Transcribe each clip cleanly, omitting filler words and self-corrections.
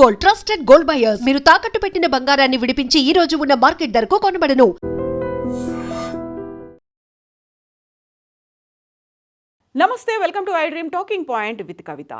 Gold, trusted gold buyers. మీరు తాకట్టు పెట్టిన బంగారాన్ని విడిపించి ఈ రోజు ఉన్న మార్కెట్ ధరకు కొనబడను. నమస్తే, welcome to I dream talking point with Kavitha.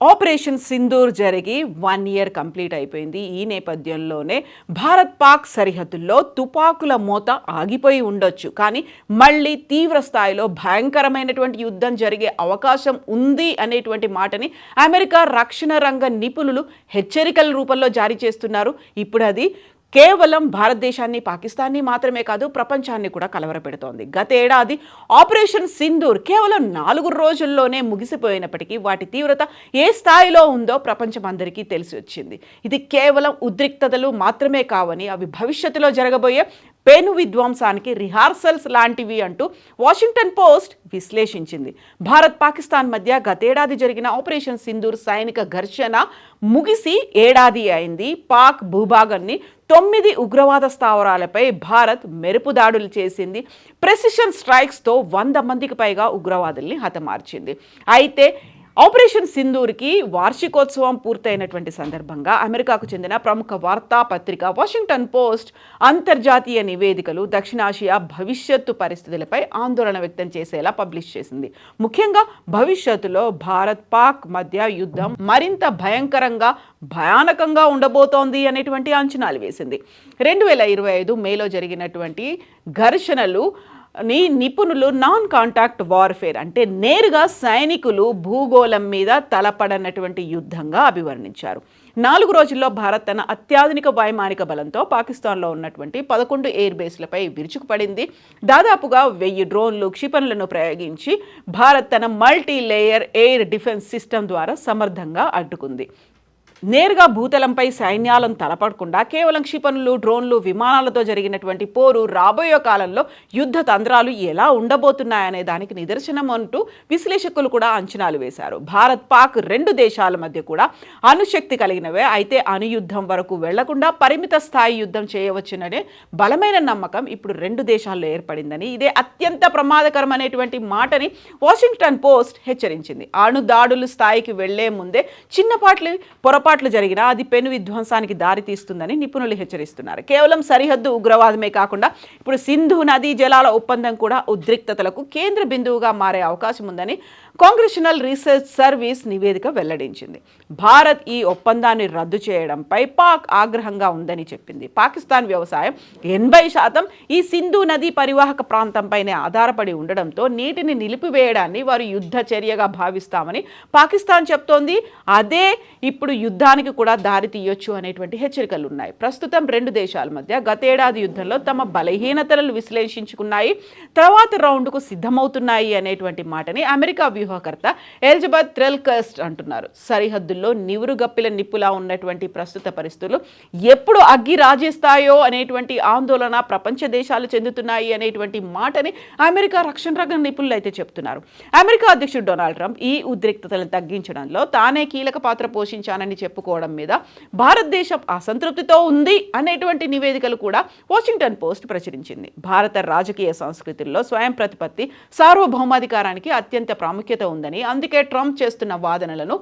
Operation Sindoor జరిగి 1 ఇయర్ కంప్లీట్ అయిపోయింది. ఈ నేపథ్యంలోనే భారత్ పాక్ సరిహద్దుల్లో తుపాకుల మోత ఆగిపోయి ఉండొచ్చు, కానీ మళ్ళీ తీవ్ర స్థాయిలో భయంకరమైనటువంటి యుద్ధం జరిగే అవకాశం ఉంది అనేటువంటి మాటని అమెరికా రక్షణ రంగ నిపుణులు హెచ్చరికల రూపంలో జారీ చేస్తున్నారు. ఇప్పుడు అది కేవలం భారతదేశాన్ని, పాకిస్తాన్ని మాత్రమే కాదు, ప్రపంచాన్ని కూడా కలవరపెడుతోంది. గత ఏడాది ఆపరేషన్ సింధూర్ కేవలం 4 రోజుల్లోనే ముగిసిపోయినప్పటికీ వాటి తీవ్రత ఏ స్థాయిలో ఉందో ప్రపంచం అందరికీ తెలిసి వచ్చింది. ఇది కేవలం ఉద్రిక్తతలు మాత్రమే కావని, అవి భవిష్యత్తులో జరగబోయే పెను విధ్వంసానికి రిహార్సల్స్ లాంటివి అంటూ వాషింగ్టన్ పోస్ట్ విశ్లేషించింది. భారత్ పాకిస్తాన్ మధ్య గతేడాది జరిగిన ఆపరేషన్ సింధూర్ సైనిక ఘర్షణ ముగిసి ఏడాది అయింది. పాక్ భూభాగాన్ని 9 ఉగ్రవాద స్థావరాలపై భారత్ మెరుపు దాడులు చేసింది. ప్రెసిషన్ స్ట్రైక్స్తో 100 మందికి పైగా ఉగ్రవాదుల్ని హతమార్చింది. అయితే ఆపరేషన్ సింధూర్కి వార్షికోత్సవం పూర్తయినటువంటి సందర్భంగా అమెరికాకు చెందిన ప్రముఖ వార్తాపత్రిక వాషింగ్టన్ పోస్ట్ అంతర్జాతీయ నివేదికలు దక్షిణాసియా భవిష్యత్తు పరిస్థితులపై ఆందోళన వ్యక్తం చేసేలా పబ్లిష్ చేసింది. ముఖ్యంగా భవిష్యత్తులో భారత్ పాక్ మధ్య యుద్ధం మరింత భయానకంగా ఉండబోతోంది అనేటువంటి అంచనాలు వేసింది. 2025 మేలో జరిగినటువంటి ఘర్షణలు నిపుణులు నాన్ కాంటాక్ట్ వార్ఫేర్, అంటే నేరుగా సైనికులు భూగోళం మీద తలపడనటువంటి యుద్ధంగా అభివర్ణించారు. 4 రోజుల్లో భారత్ తన అత్యాధునిక వైమానిక బలంతో పాకిస్తాన్లో ఉన్నటువంటి 11 ఎయిర్ బేస్లపై విరుచుకుపడింది. దాదాపుగా 1000 డ్రోన్లు, క్షిపణులను ప్రయోగించి భారత్ తన multi layer air defence system ద్వారా సమర్థంగా అడ్డుకుంది. నేరుగా భూతలంపై సైన్యాలను తలపడకుండా కేవలం క్షిపణులు, డ్రోన్లు, విమానాలతో జరిగినటువంటి పోరు రాబోయే కాలంలో యుద్ధ తంత్రాలు ఎలా ఉండబోతున్నాయనే దానికి నిదర్శనం అంటూ విశ్లేషకులు కూడా అంచనాలు వేశారు. భారత్ పాక్ 2 దేశాల మధ్య కూడా అణుశక్తి కలిగినవే. అయితే అణుయుద్ధం వరకు వెళ్లకుండా పరిమిత స్థాయి యుద్ధం చేయవచ్చుననే బలమైన నమ్మకం ఇప్పుడు 2 దేశాల్లో ఏర్పడిందని, ఇదే అత్యంత ప్రమాదకరం అనేటువంటి మాటని వాషింగ్టన్ పోస్ట్ హెచ్చరించింది. అణు దాడులు స్థాయికి వెళ్లే ముందే చిన్నపాటి పొరపాట్లు జరిగినా అది పెను విధ్వంసానికి దారితీస్తుందని నిపుణులు హెచ్చరిస్తున్నారు. కేవలం సరిహద్దు ఉగ్రవాదమే కాకుండా ఇప్పుడు సింధు నదీ జలాల ఒప్పందం కూడా ఉద్రిక్తతలకు కేంద్ర బిందువుగా మారే అవకాశం ఉందని కాంగ్రెషనల్ రీసెర్చ్ సర్వీస్ నివేదిక వెల్లడించింది. భారత్ ఈ ఒప్పందాన్ని రద్దు చేయడంపై పాక్ ఆగ్రహంగా ఉందని చెప్పింది. పాకిస్తాన్ వ్యవసాయం 80% ఈ సింధు నదీ పరివాహక ప్రాంతంపైనే ఆధారపడి ఉండడంతో నీటిని నిలిపివేయడాన్ని వారు యుద్ధ చర్యగా భావిస్తామని పాకిస్తాన్ చెప్తోంది. అదే ఇప్పుడు యుద్ధానికి కూడా దారి తీయొచ్చు అనేటువంటి హెచ్చరికలు ఉన్నాయి. ప్రస్తుతం 2 దేశాల మధ్య గతేడాది యుద్ధంలో తమ బలహీనతలను విశ్లేషించుకున్నాయి, తర్వాత రౌండ్కు సిద్ధమవుతున్నాయి అనేటువంటి మాటని అమెరికా వ్యూహకర్త ఎలిజబెత్ ట్రెల్కస్ట్ అంటున్నారు. సరిహద్దుల్లో నివురుగప్పిల నిప్పులా ఉన్నటువంటి ప్రస్తుత పరిస్థితులు ఎప్పుడు అగ్గి రాజేస్తాయో అనేటువంటి ఆందోళన ప్రపంచ దేశాలు చెందుతున్నాయి అనేటువంటి మాటని అమెరికా రక్షణ రంగ నిపుణులు అయితే చెప్తున్నారు. అమెరికా అధ్యక్షుడు డొనాల్డ్ ట్రంప్ ఈ ఉద్రిక్తతలను తగ్గించడంలో తానే కీలక పాత్ర పోషించానని చెప్పుకోవడం మీద భారతదేశం అసంతృప్తితో ఉంది అనేటువంటి నివేదికలు కూడా వాషింగ్టన్ పోస్ట్ ప్రచురించింది. భారత రాజకీయ సంస్కృతిలో స్వయం ప్రతిపత్తి, సార్వభౌమాధికారానికి అత్యంత ప్రాముఖ్యత ఉందని, అందుకే ట్రంప్ చేస్తున్న వాదనలను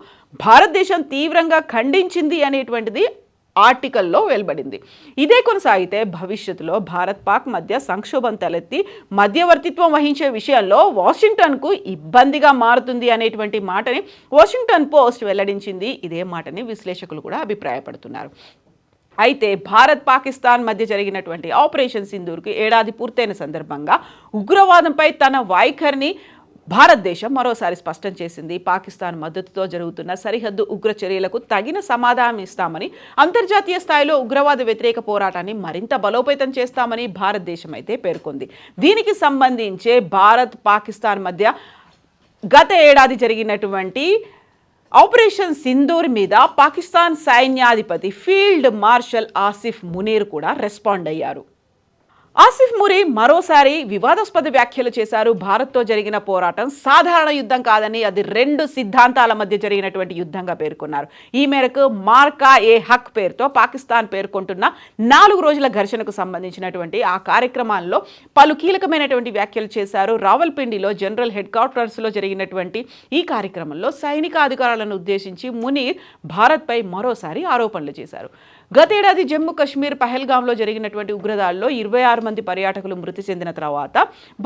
భారతదేశం తీవ్రంగా ఖండించింది అనేటువంటిది ఆర్టికల్లో వెలువడింది. ఇదే కొనసాగితే భవిష్యత్తులో భారత్ పాక్ మధ్య సంక్షోభం తలెత్తి మధ్యవర్తిత్వం వహించే విషయంలో వాషింగ్టన్కు ఇబ్బందిగా మారుతుంది అనేటువంటి మాటని వాషింగ్టన్ పోస్ట్ వెల్లడించింది. ఇదే మాటని విశ్లేషకులు కూడా అభిప్రాయపడుతున్నారు. అయితే భారత్ పాకిస్తాన్ మధ్య జరిగినటువంటి ఆపరేషన్ సింధూర్కి ఏడాది పూర్తయిన సందర్భంగా ఉగ్రవాదంపై తన వైఖరిని భారతదేశం మరోసారి స్పష్టం చేసింది. పాకిస్తాన్ మద్దతుతో జరుగుతున్న సరిహద్దు ఉగ్ర చర్యలకు తగిన సమాధానం ఇస్తామని, అంతర్జాతీయ స్థాయిలో ఉగ్రవాద వ్యతిరేక పోరాటాన్ని మరింత బలోపేతం చేస్తామని భారతదేశం అయితే పేర్కొంది. దీనికి సంబంధించే భారత్ పాకిస్తాన్ మధ్య గత ఏడాది జరిగినటువంటి ఆపరేషన్ సింధూర్ మీద పాకిస్తాన్ సైన్యాధిపతి ఫీల్డ్ మార్షల్ ఆసిఫ్ మునీర్ కూడా రెస్పాండ్ అయ్యారు. ఆసిఫ్ మురి మరోసారి వివాదాస్పద వ్యాఖ్యలు చేశారు. భారత్తో జరిగిన పోరాటం సాధారణ యుద్ధం కాదని, అది రెండు సిద్ధాంతాల మధ్య జరిగినటువంటి యుద్ధంగా పేర్కొన్నారు. ఈ మేరకు మార్కా ఏ హక్ పేరుతో పాకిస్తాన్ పేర్కొంటున్న 4 రోజుల ఘర్షణకు సంబంధించినటువంటి ఆ కార్యక్రమాల్లో పలు కీలకమైనటువంటి వ్యాఖ్యలు చేశారు. రావల్పిండిలో జనరల్ హెడ్ క్వార్టర్స్లో జరిగినటువంటి ఈ కార్యక్రమంలో సైనిక అధికారులను ఉద్దేశించి మునీర్ భారత్పై మరోసారి ఆరోపణలు చేశారు. గతేడాది జమ్మూ కాశ్మీర్ పహల్గాంలో జరిగినటువంటి ఉగ్రదాడిలో 26 మంది పర్యాటకులు మృతి చెందిన తర్వాత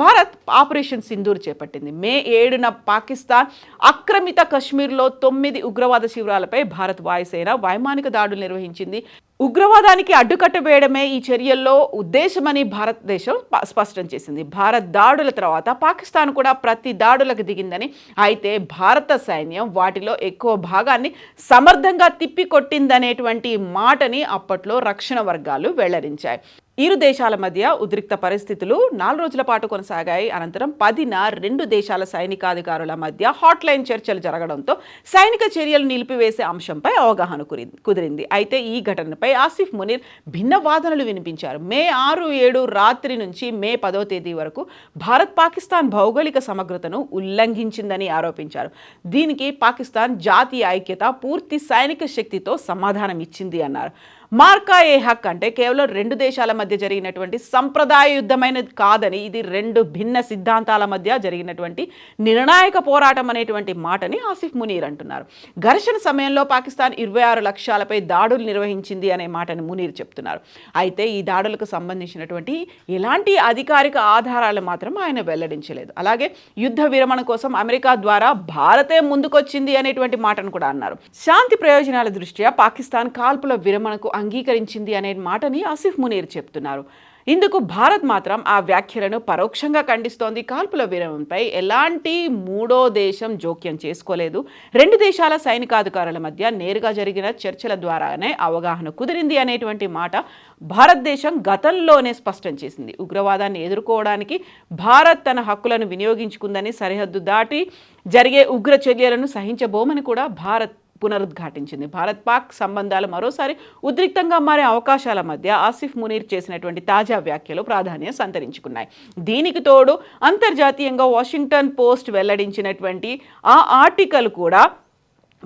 భారత్ ఆపరేషన్ సింధూర్ చేపట్టింది. మే 7న పాకిస్తాన్ ఆక్రమిత కశ్మీర్లో 9 ఉగ్రవాద శిబిరాలపై భారత్ వాయుసేన వైమానిక దాడులు నిర్వహించింది. ఉగ్రవాదానికి అడ్డుకట్ట వేయడమే ఈ చర్యల్లో ఉద్దేశమని భారతదేశం స్పష్టం చేసింది. భారత్ దాడుల తర్వాత పాకిస్తాన్ కూడా ప్రతి దాడులకు దిగిందని, అయితే భారత సైన్యం వాటిలో ఎక్కువ భాగాన్ని సమర్థంగా తిప్పికొట్టిందనేటువంటి మాటని అప్పట్లో రక్షణ వర్గాలు వెల్లడించాయి. ఇరు దేశాల మధ్య ఉద్రిక్త పరిస్థితులు 4 రోజుల పాటు కొనసాగాయి. అనంతరం 10న 2 దేశాల సైనికాధికారుల మధ్య హాట్లైన్ చర్చలు జరగడంతో సైనిక చర్యలు నిలిపివేసే అంశంపై అవగాహన కుదిరింది. అయితే ఈ ఘటనపై ఆసిఫ్ మునీర్ భిన్న వాదనలు వినిపించారు. మే 6-7 రాత్రి నుంచి మే 10వ తేదీ వరకు భారత్ పాకిస్తాన్ భౌగోళిక సమగ్రతను ఉల్లంఘించిందని ఆరోపించారు. దీనికి పాకిస్తాన్ జాతీయ ఐక్యత, పూర్తి సైనిక శక్తితో సమాధానం ఇచ్చింది అన్నారు. మార్కా ఏ హక్ అంటే కేవలం 2 దేశాల మధ్య జరిగినటువంటి సంప్రదాయ యుద్ధమైనది కాదని, ఇది 2 భిన్న సిద్ధాంతాల మధ్య జరిగినటువంటి నిర్ణాయక పోరాటం అనేటువంటి మాటని ఆసిఫ్ మునీర్ అంటున్నారు. ఘర్షణ సమయంలో పాకిస్తాన్ 26 లక్ష్యాలపై దాడులు నిర్వహించింది అనే మాటని మునీర్ చెప్తున్నారు. అయితే ఈ దాడులకు సంబంధించినటువంటి ఎలాంటి అధికారిక ఆధారాలు మాత్రం ఆయన వెల్లడించలేదు. అలాగే యుద్ధ విరమణ కోసం అమెరికా ద్వారా భారతే ముందుకొచ్చింది అనేటువంటి మాటను కూడా అన్నారు. శాంతి ప్రయోజనాల దృష్ట్యా పాకిస్తాన్ కాల్పుల విరమణకు అంగీకరించింది అనే మాటని ఆసిఫ్ మునీర్ చెప్తున్నారు. ఇందుకు భారత్ మాత్రం ఆ వ్యాఖ్యలను పరోక్షంగా ఖండిస్తోంది. కాల్పుల విరమణపై ఎలాంటి మూడో దేశం జోక్యం చేసుకోలేదు. 2 దేశాల సైనికాధికారుల మధ్య నేరుగా జరిగిన చర్చల ద్వారానే అవగాహన కుదిరింది అనేటువంటి మాట భారతదేశం గతంలోనే స్పష్టం చేసింది. ఉగ్రవాదాన్ని ఎదుర్కోవడానికి భారత్ తన హక్కులను వినియోగించుకుందని, సరిహద్దు దాటి జరిగే ఉగ్ర చర్యలను సహించబోమని కూడా భారత్ పునరుద్ఘాటించింది. భారత్ పాక్ సంబంధాలు మరోసారి ఉద్రిక్తంగా మారే అవకాశాల మధ్య ఆసిఫ్ మునీర్ చేసినటువంటి తాజా వ్యాఖ్యలు ప్రాధాన్యం సంతరించుకున్నాయి. దీనికి తోడు అంతర్జాతీయంగా వాషింగ్టన్ పోస్ట్ వెల్లడించినటువంటి ఆ ఆర్టికల్ కూడా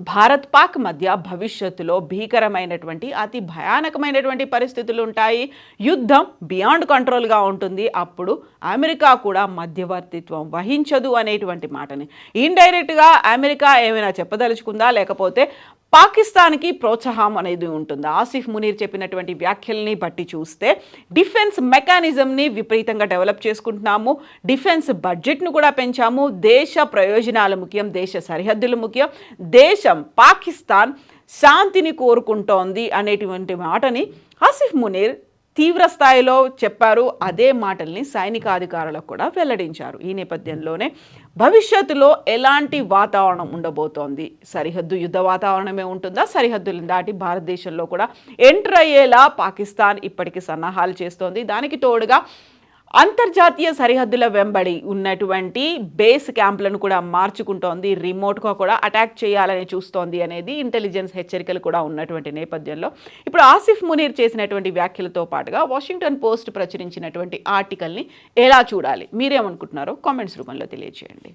భారత్ పాక్ మధ్య భవిష్యత్తులో భీకరమైనటువంటి, అతి భయానకమైనటువంటి పరిస్థితులు ఉంటాయి, యుద్ధం బియాండ్ కంట్రోల్గా ఉంటుంది, అప్పుడు అమెరికా కూడా మధ్యవర్తిత్వం వహించదు అనేటువంటి మాటని ఇండైరెక్ట్గా అమెరికా ఏమైనా చెప్పదలుచుకుందా, లేకపోతే పాకిస్తాన్కి ప్రోత్సాహం అనేది ఉంటుందా? ఆసిఫ్ మునీర్ చెప్పినటువంటి వ్యాఖ్యల్ని బట్టి చూస్తే డిఫెన్స్ మెకానిజంని విపరీతంగా డెవలప్ చేసుకుంటున్నాము, డిఫెన్స్ బడ్జెట్ను కూడా పెంచాము, దేశ ప్రయోజనాలు ముఖ్యం, దేశ సరిహద్దులు ముఖ్యం, దేశం పాకిస్తాన్ శాంతిని కోరుకుంటోంది అనేటువంటి మాటని ఆసిఫ్ మునీర్ తీవ్ర స్థాయిలో చెప్పారు. అదే మాటల్ని సైనికాధికారులకు కూడా వెల్లడించారు. ఈ నేపథ్యంలోనే భవిష్యత్తులో ఎలాంటి వాతావరణం ఉండబోతోంది? సరిహద్దు యుద్ధ వాతావరణమే ఉంటుందా? సరిహద్దులను దాటి భారతదేశంలో కూడా ఎంటర్ అయ్యేలా పాకిస్తాన్ ఇప్పటికీ సన్నాహాలు చేస్తోంది. దానికి తోడుగా అంతర్జాతీయ సరిహద్దుల వెంబడి ఉన్నటువంటి బేస్ క్యాంపులను కూడా మార్చుకుంటోంది, రిమోట్గా కూడా అటాక్ చేయాలని చూస్తోంది అనేది ఇంటెలిజెన్స్ హెచ్చరికలు కూడా ఉన్నటువంటి నేపథ్యంలో ఇప్పుడు ఆసిఫ్ మునీర్ చేసినటువంటి వ్యాఖ్యలతో పాటుగా వాషింగ్టన్ పోస్ట్ ప్రచురించినటువంటి ఆర్టికల్ని ఎలా చూడాలి? మీరేమనుకుంటున్నారో కామెంట్స్ రూపంలో తెలియజేయండి.